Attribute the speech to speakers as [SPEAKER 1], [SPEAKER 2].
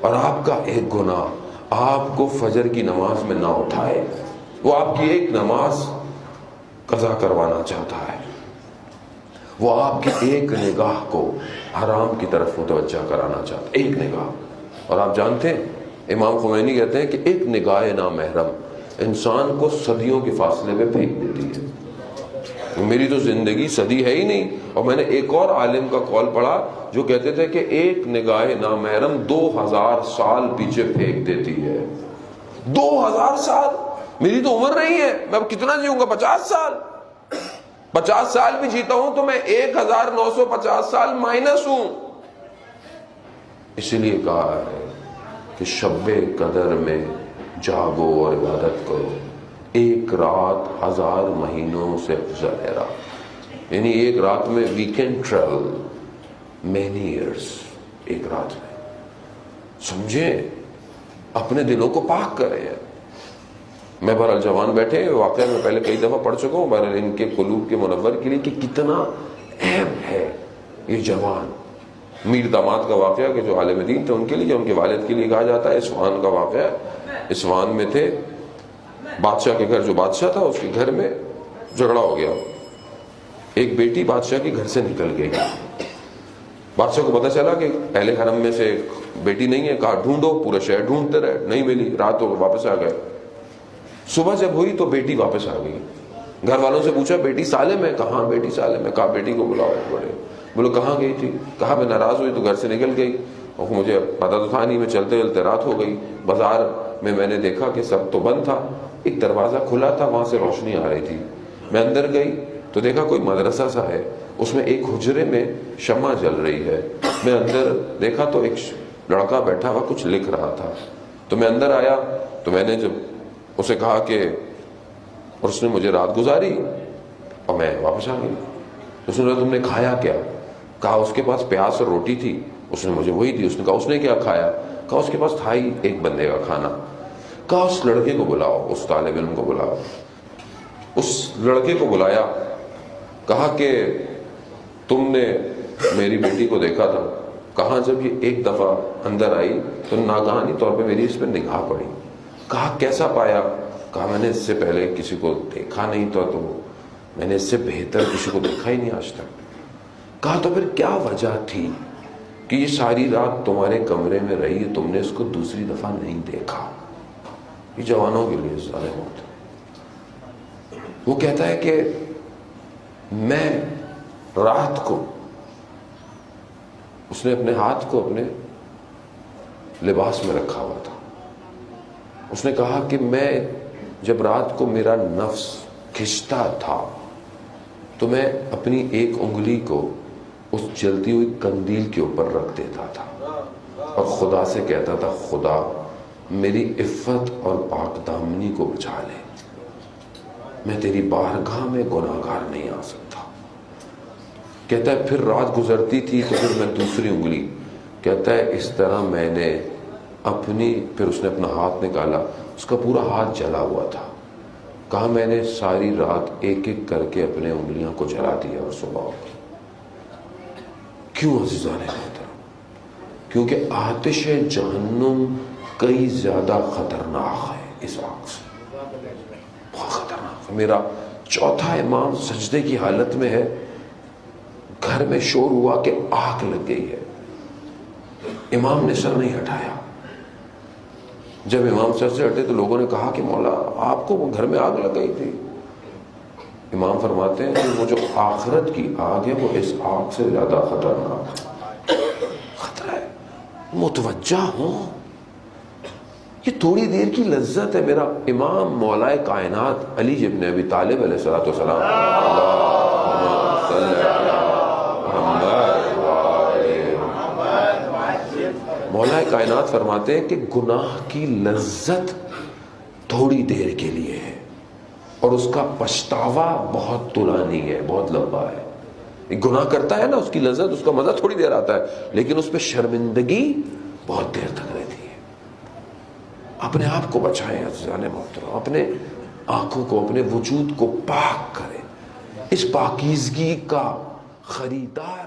[SPEAKER 1] اور آپ کا ایک گناہ آپ کو فجر کی نماز میں نہ اٹھائے، وہ آپ کی ایک نماز قضا کروانا چاہتا ہے، وہ آپ کی ایک نگاہ کو حرام کی طرف متوجہ کرانا چاہتا ہے، ایک نگاہ۔ اور آپ جانتے ہیں امام خمینی کہتے ہیں کہ ایک نگاہ نامحرم انسان کو صدیوں کے فاصلے میں پھینک دیتی ہے۔ میری تو زندگی صدی ہے ہی نہیں، اور میں نے ایک اور عالم کا قول پڑھا جو کہتے تھے کہ ایک نگاہ نامحرم 2000 سال پیچھے پھینک دیتی ہے۔ 2000 سال! میری تو عمر نہیں ہے، میں اب کتنا جیوں گا؟ 50 سال! 50 سال بھی جیتا ہوں تو میں 1950 سال مائنس ہوں۔ اسی لیے کہا ہے کہ شب قدر میں جاگو اور عبادت کرو، ایک رات 1000 مہینوں سے افضل ہے رات۔ یعنی ایک رات میں we can travel many years, ایک رات میں۔ سمجھیں، اپنے دلوں کو پاک کریں۔ میں بہرحال جوان بیٹھے واقعہ میں پہلے کئی دفعہ پڑھ چکا ہوں، بہرحال ان کے قلوب کے منور کے لیے کہ کتنا اہم ہے یہ جوان۔ میر داماد کا واقعہ کہ جو عالم دین تھے ان کے لیے، جو ان کے والد کے لیے کہا جاتا ہے، اصفہان کا واقعہ۔ اصفہان میں تھے، بادشاہ کے گھر، جو بادشاہ تھا اس کے گھر میں جھگڑا ہو گیا۔ ایک بیٹی بادشاہ کے گھر سے نکل گئی۔ بادشاہ کو پتہ چلا کہ اہل حرم میں سے بیٹی نہیں ہے، کہا ڈھونڈو، پورا شہر ڈھونڈتے رہے، نہیں ملی، رات ہو واپس آ گئے۔ صبح جب ہوئی تو بیٹی واپس آ گئی۔ گھر والوں سے پوچھا بیٹی سالم ہے؟ کہاں بیٹی سالم ہے؟ کہا بیٹی کو بلاؤ۔ بڑے بولو کہاں گئی تھی؟ کہا میں ناراض ہوئی تو گھر سے نکل گئی، اور مجھے پتہ تو تھا نہیں، میں چلتے چلتے رات ہو گئی۔ بازار میں نے دیکھا کہ سب تو بند تھا، ایک دروازہ کھلا تھا، وہاں سے روشنی آ رہی تھی۔ میں اندر گئی تو دیکھا کوئی مدرسہ سا ہے، اس میں ایک حجرے میں شمع جل رہی ہے۔ میں اندر دیکھا تو ایک لڑکا بیٹھا ہوا کچھ لکھ رہا تھا۔ تو میں اندر آیا تو میں نے جب اسے کہا کہ، اور اس نے مجھے رات گزاری اور میں واپس آ گئی۔ اس نے کہا تم نے کھایا کیا؟ کہا اس کے پاس پیاز اور روٹی تھی، اس نے مجھے وہی دی۔ اس نے کہا اس نے کیا کھایا؟ کہا اس کے پاس تھا ہی ایک بندے کا کھانا۔ کہا اس لڑکے کو بلاؤ، اس طالب علم کو بلاؤ۔ اس لڑکے کو بلایا، کہا کہ تم نے میری بیٹی کو دیکھا تھا؟ کہا جب یہ ایک دفعہ اندر آئی تو ناگہانی طور پہ میری اس پہ نگاہ پڑی۔ کہا کیسا پایا؟ کہا میں نے اس سے پہلے کسی کو دیکھا نہیں تھا، تو میں نے اس سے بہتر کسی کو دیکھا ہی نہیں آج تک۔ کہا تو پھر کیا وجہ تھی کہ یہ ساری رات تمہارے کمرے میں رہی، تم نے اس کو دوسری دفعہ نہیں دیکھا؟ یہ جوانوں کے لیے ظالم ہوتا ہے۔ وہ کہتا ہے کہ میں رات کو، اس نے اپنے ہاتھ کو اپنے لباس میں رکھا ہوا تھا، اس نے کہا کہ میں جب رات کو میرا نفس کھنچتا تھا تو میں اپنی ایک انگلی کو اس جلتی ہوئی قندیل کے اوپر رکھ دیتا تھا اور خدا سے کہتا تھا خدا میری عفت اور پاک دامنی کو بچا لے، میں تیری بارگاہ میں گناہگار نہیں آ سکتا۔ کہتا ہے پھر رات گزرتی تھی تو پھر میں دوسری انگلی، کہتا ہے اس طرح میں نے اپنی، پھر اس نے اپنا ہاتھ نکالا، اس کا پورا ہاتھ جلا ہوا تھا۔ کہا میں نے ساری رات ایک ایک کر کے اپنے انگلیاں کو جلا دیا اور صبح ہو گئی۔ کیوں عزیزان محترم؟ کیونکہ آتش جہنم کئی زیادہ خطرناک ہے اس آگ سے، بہت خطرناک ہے۔ میرا چوتھا امام سجدے کی حالت میں ہے، گھر میں شور ہوا کہ آگ لگ گئی ہے، امام نے سر نہیں ہٹایا۔ جب امام سر سے ہٹے تو لوگوں نے کہا کہ مولا آپ کو گھر میں آگ لگ گئی تھی۔ امام فرماتے ہیں کہ وہ جو آخرت کی آگ ہے وہ اس آگ سے زیادہ خطرناک ہے، خطرہ ہے، متوجہ ہوں۔ یہ تھوڑی دیر کی لذت ہے۔ میرا امام مولا کائنات علی ابن ابی طالب علیہ السلام، مولا کائنات فرماتے ہیں کہ گناہ کی لذت تھوڑی دیر کے لیے ہے اور اس کا پچھتاوا بہت طولانی ہے، بہت لمبا ہے۔ گناہ کرتا ہے نا، اس کی لذت، اس کا مزہ تھوڑی دیر آتا ہے، لیکن اس پہ شرمندگی بہت دیر تک رہتی ہے۔ اپنے آپ کو بچائیں عزیزان محترم، اپنے آنکھوں کو، اپنے وجود کو پاک کریں۔ اس پاکیزگی کا خریدار